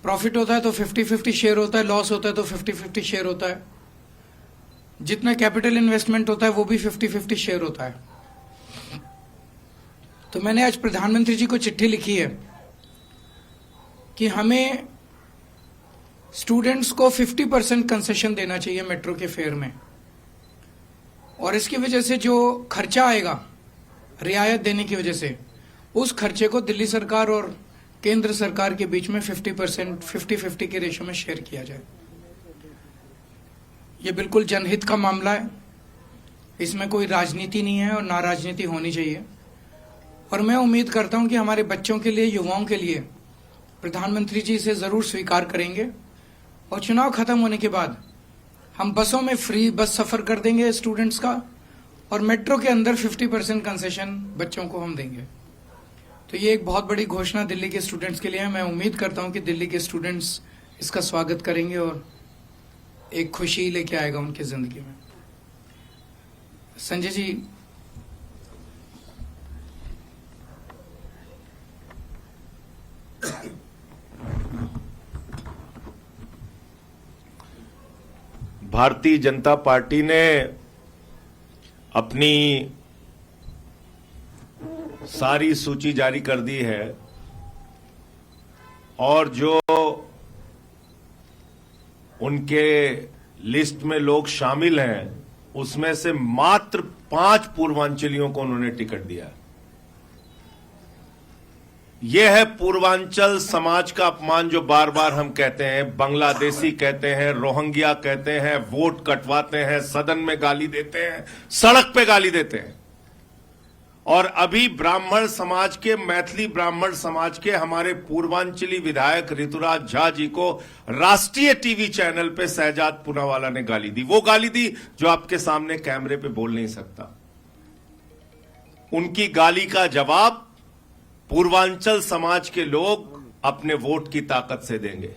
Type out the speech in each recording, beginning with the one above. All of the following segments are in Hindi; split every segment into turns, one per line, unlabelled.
प्रॉफिट होता है तो 50-50 शेयर होता है, लॉस होता है तो 50-50 शेयर होता है। जितना कैपिटल इन्वेस्टमेंट होता है वो भी 50-50 शेयर होता है। तो मैंने आज प्रधानमंत्री जी को चिट्ठी लिखी है कि हमें स्टूडेंट्स को 50% कंसेशन देना चाहिए मेट्रो के फेयर में, और इसकी वजह से जो खर्चा आएगा रियायत देने की वजह से, उस खर्चे को दिल्ली सरकार और केंद्र सरकार के बीच में 50% के रेशो में शेयर किया जाए। ये बिल्कुल जनहित का मामला है, इसमें कोई राजनीति नहीं है और ना राजनीति होनी चाहिए। और मैं उम्मीद करता हूं कि हमारे बच्चों के लिए, युवाओं के लिए प्रधानमंत्री जी इसे जरूर स्वीकार करेंगे, और चुनाव खत्म होने के बाद हम बसों में फ्री बस सफर कर देंगे स्टूडेंट्स का, और मेट्रो के अंदर 50% कंसेशन बच्चों को हम देंगे। तो ये एक बहुत बड़ी घोषणा दिल्ली के स्टूडेंट्स के लिए है। मैं उम्मीद करता हूं कि दिल्ली के स्टूडेंट्स इसका स्वागत करेंगे और एक खुशी लेके आएगा उनकी जिंदगी में। संजय जी,
भारतीय जनता पार्टी ने अपनी सारी सूची जारी कर दी है, और जो उनके लिस्ट में लोग शामिल हैं उसमें से मात्र 5 पूर्वांचलियों को उन्होंने टिकट दिया। यह है पूर्वांचल समाज का अपमान, जो बार बार हम कहते हैं। बांग्लादेशी कहते हैं, रोहिंग्या कहते हैं, वोट कटवाते हैं, सदन में गाली देते हैं, सड़क पे गाली देते हैं। और अभी ब्राह्मण समाज के, मैथिली ब्राह्मण समाज के हमारे पूर्वांचली विधायक ऋतुराज झा जी को राष्ट्रीय टीवी चैनल पे शहजाद पूनावाला ने गाली दी। वो गाली दी जो आपके सामने कैमरे पे बोल नहीं सकता। उनकी गाली का जवाब पूर्वांचल समाज के लोग अपने वोट की ताकत से देंगे।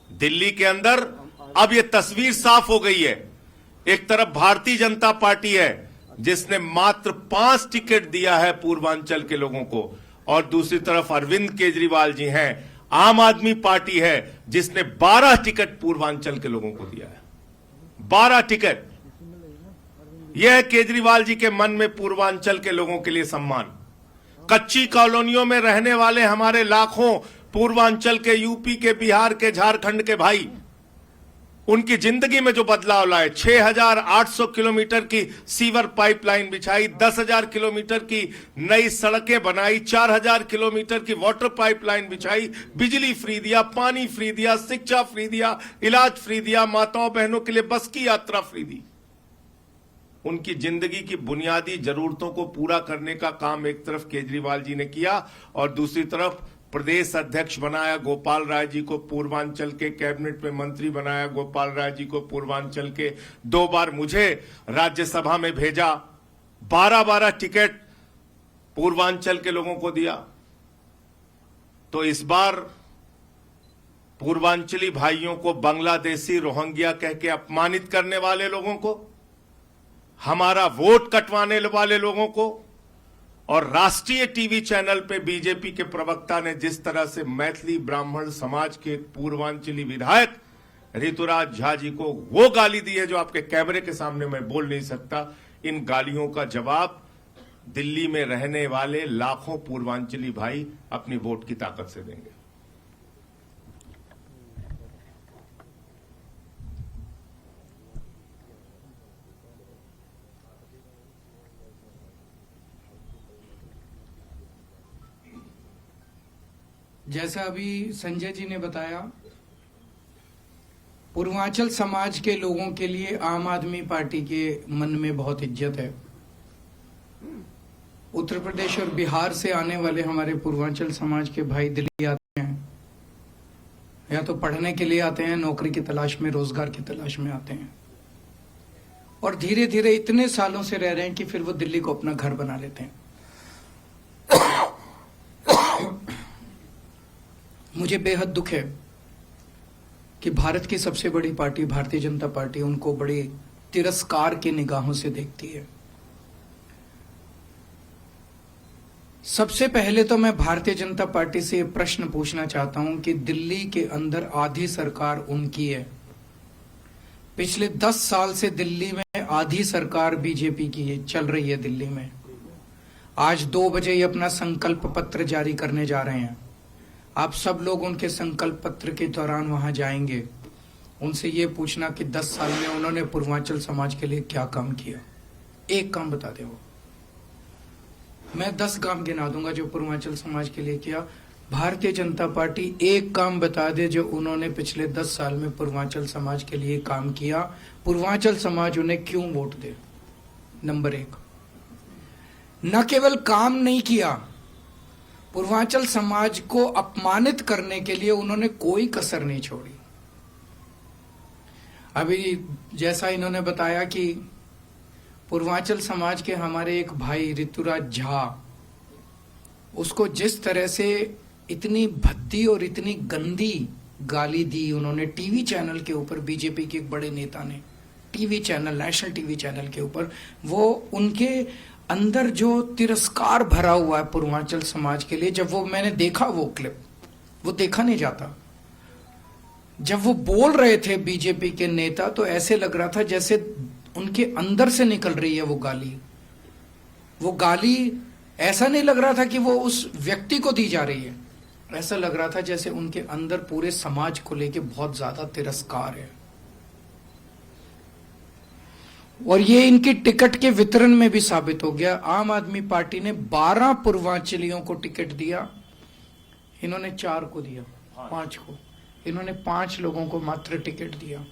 दिल्ली के अंदर अब यह तस्वीर साफ हो गई है। एक तरफ भारतीय जनता पार्टी है जिसने मात्र 5 टिकट दिया है पूर्वांचल के लोगों को, और दूसरी तरफ अरविंद केजरीवाल जी हैं, आम आदमी पार्टी है जिसने 12 टिकट पूर्वांचल के लोगों को दिया है। 12 टिकट। यह है केजरीवाल जी के मन में पूर्वांचल के लोगों के लिए सम्मान। कच्ची कॉलोनियों में रहने वाले हमारे लाखों पूर्वांचल के, यूपी के, बिहार के, झारखंड के भाई, उनकी जिंदगी में जो बदलाव लाए। 6,800 किलोमीटर की सीवर पाइपलाइन बिछाई, 10,000 किलोमीटर की नई सड़कें बनाई, 4,000 किलोमीटर की वाटर पाइपलाइन बिछाई, बिजली फ्री दिया, पानी फ्री दिया, शिक्षा फ्री दिया, इलाज फ्री दिया, माताओं बहनों के लिए बस की यात्रा फ्री दी। उनकी जिंदगी की बुनियादी जरूरतों को पूरा करने का काम एक तरफ केजरीवाल जी ने किया, और दूसरी तरफ प्रदेश अध्यक्ष बनाया गोपाल राय जी को, पूर्वांचल के कैबिनेट में मंत्री बनाया गोपाल राय जी को, पूर्वांचल के 2 बार मुझे राज्यसभा में भेजा, 12-12 टिकट पूर्वांचल के लोगों को दिया। तो इस बार पूर्वांचली भाइयों को बांग्लादेशी, रोहिंग्या कह के अपमानित करने वाले लोगों को, हमारा वोट कटवाने वाले लोगों को, और राष्ट्रीय टीवी चैनल पे बीजेपी के प्रवक्ता ने जिस तरह से मैथिली ब्राह्मण समाज के पूर्वांचली विधायक ऋतुराज झा जी को वो गाली दी है जो आपके कैमरे के सामने मैं बोल नहीं सकता, इन गालियों का जवाब दिल्ली में रहने वाले लाखों पूर्वांचली भाई अपनी वोट की ताकत से देंगे।
जैसा अभी संजय जी ने बताया, पूर्वांचल समाज के लोगों के लिए आम आदमी पार्टी के मन में बहुत इज्जत है। उत्तर प्रदेश और बिहार से आने वाले हमारे पूर्वांचल समाज के भाई दिल्ली आते हैं, या तो पढ़ने के लिए आते हैं, नौकरी की तलाश में, रोजगार की तलाश में आते हैं, और धीरे धीरे इतने सालों से रह रहे हैं कि फिर वो दिल्ली को अपना घर बना लेते हैं। मुझे बेहद दुख है कि भारत की सबसे बड़ी पार्टी भारतीय जनता पार्टी उनको बड़ी तिरस्कार की निगाहों से देखती है। सबसे पहले तो मैं भारतीय जनता पार्टी से ये प्रश्न पूछना चाहता हूं कि दिल्ली के अंदर आधी सरकार उनकी है। पिछले 10 साल से दिल्ली में आधी सरकार बीजेपी की है, चल रही है दिल्ली में। आज 2 बजे ये अपना संकल्प पत्र जारी करने जा रहे हैं। आप सब लोग उनके संकल्प पत्र के दौरान वहां जाएंगे, उनसे ये पूछना कि 10 साल में उन्होंने पूर्वांचल समाज के लिए क्या काम किया। एक काम बता दे वो। मैं 10 काम गिना दूंगा जो पूर्वांचल समाज के लिए किया। भारतीय जनता पार्टी एक काम बता दे जो उन्होंने पिछले 10 साल में पूर्वांचल समाज के लिए काम किया। पूर्वांचल समाज उन्हें क्यों वोट दे। नंबर 1, न केवल काम नहीं किया, पूर्वांचल समाज को अपमानित करने के लिए उन्होंने कोई कसर नहीं छोड़ी। अभी जैसा इन्होंने बताया कि पूर्वांचल समाज के हमारे एक भाई ऋतुराज झा, उसको जिस तरह से इतनी भद्दी और इतनी गंदी गाली दी उन्होंने टीवी चैनल के ऊपर, बीजेपी के एक बड़े नेता ने TV channel, national TV channel के ऊपर, वो उनके अंदर जो तिरस्कार भरा हुआ है पूर्वांचल समाज के लिए, जब वो मैंने देखा वो क्लिप, वो देखा नहीं जाता। जब वो बोल रहे थे बीजेपी के नेता, तो ऐसे लग रहा था जैसे उनके अंदर से निकल रही है वो गाली। वो गाली ऐसा नहीं लग रहा था कि वो उस व्यक्ति को दी जा रही है, ऐसा लग रहा था जैसे उनके अंदर पूरे समाज को लेके बहुत ज्यादा तिरस्कार है। और ये इनकी टिकट के वितरण में भी साबित हो गया। आम आदमी पार्टी ने 12 पूर्वांचलियों को टिकट दिया, इन्होंने 4 को दिया, 5 को, इन्होंने 5 लोगों को मात्र टिकट दिया।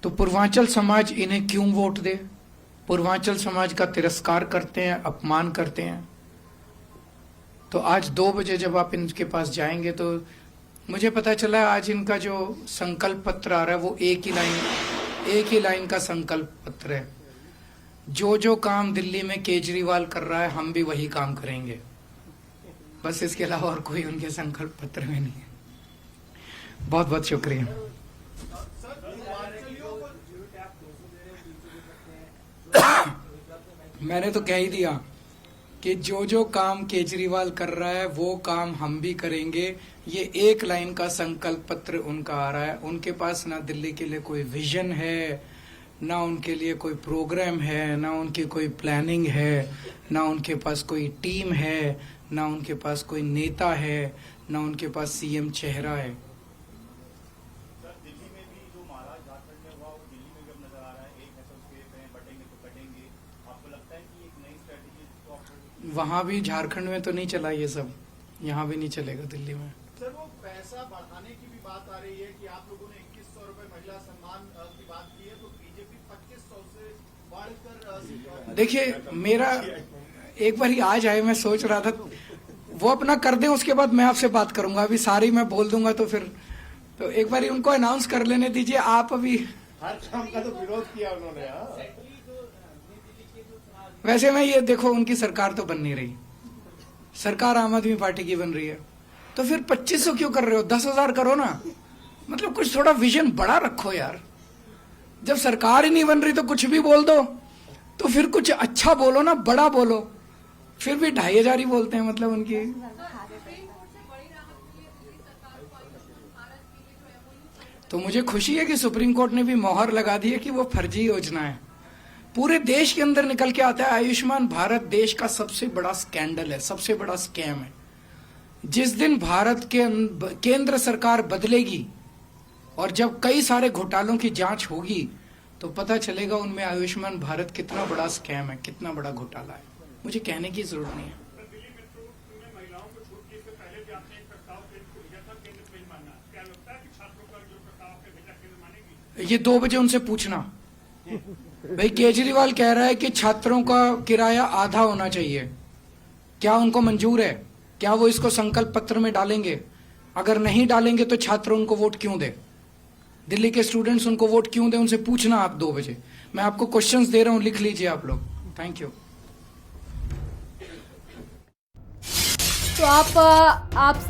तो पूर्वांचल समाज इन्हें क्यों वोट दे। पूर्वांचल समाज का तिरस्कार करते हैं, अपमान करते हैं। तो आज 2 बजे जब आप इनके पास जाएंगे तो मुझे पता चला आज इनका जो संकल्प पत्र आ रहा है वो एक ही लाइन का संकल्प पत्र है। जो काम दिल्ली में केजरीवाल कर रहा है हम भी वही काम करेंगे, बस इसके अलावा और कोई उनके संकल्प पत्र में नहीं है। बहुत बहुत शुक्रिया। मैंने तो कह ही दिया कि जो काम केजरीवाल कर रहा है वो काम हम भी करेंगे। ये एक लाइन का संकल्प पत्र उनका आ रहा है। उनके पास ना दिल्ली के लिए कोई विजन है, ना उनके लिए कोई प्रोग्राम है, ना उनकी कोई प्लानिंग है, ना उनके पास कोई टीम है, ना उनके पास कोई नेता है, ना उनके पास सीएम चेहरा है। वहां भी झारखंड में तो नहीं चला ये सब, यहाँ भी नहीं चलेगा दिल्ली में।
सर, वो पैसा बढ़ाने की भी बात आ रही है कि आप लोगों ने 2100 रुपए महिला सम्मान की बात की है, तो बीजेपी 2500 से बढ़कर।
देखिए, मेरा एक बार ही आ जाए, मैं सोच रहा था वो अपना कर दें, उसके बाद मैं आपसे बात करूंगा। अभी सारी मैं बोल दूंगा तो फिर तो एक बार उनको अनाउंस कर लेने दीजिए। आप अभी
हर काम का तो विरोध किया उन्होंने।
वैसे मैं ये देखो, उनकी सरकार तो बन नहीं रही, सरकार आम आदमी पार्टी की बन रही है, तो फिर 2500 क्यों कर रहे हो, 10,000 करो ना। मतलब कुछ थोड़ा विजन बड़ा रखो यार। जब सरकार ही नहीं बन रही तो कुछ भी बोल दो, तो फिर कुछ अच्छा बोलो ना, बड़ा बोलो। फिर भी 2500 ही बोलते हैं, मतलब उनकी। तो मुझे खुशी है कि सुप्रीम कोर्ट ने भी मोहर लगा दी है कि वो फर्जी योजना है। पूरे देश के अंदर निकल के आता है। आयुष्मान भारत देश का सबसे बड़ा स्कैंडल है, सबसे बड़ा स्कैम है। जिस दिन भारत के केंद्र सरकार बदलेगी और जब कई सारे घोटालों की जांच होगी तो पता चलेगा उनमें आयुष्मान भारत कितना बड़ा स्कैम है, कितना बड़ा घोटाला है। मुझे कहने की जरूरत नहीं है। ये 2 बजे उनसे पूछना। भाई, केजरीवाल कह रहा है कि छात्रों का किराया आधा होना चाहिए, क्या उनको मंजूर है? क्या वो इसको संकल्प पत्र में डालेंगे? अगर नहीं डालेंगे तो छात्र उनको वोट क्यों दे? दिल्ली के स्टूडेंट्स उनको वोट क्यों दे? उनसे पूछना आप 2 बजे। मैं आपको क्वेश्चंस दे रहा हूं, लिख लीजिए आप लोग। Thank you.
तो आपसे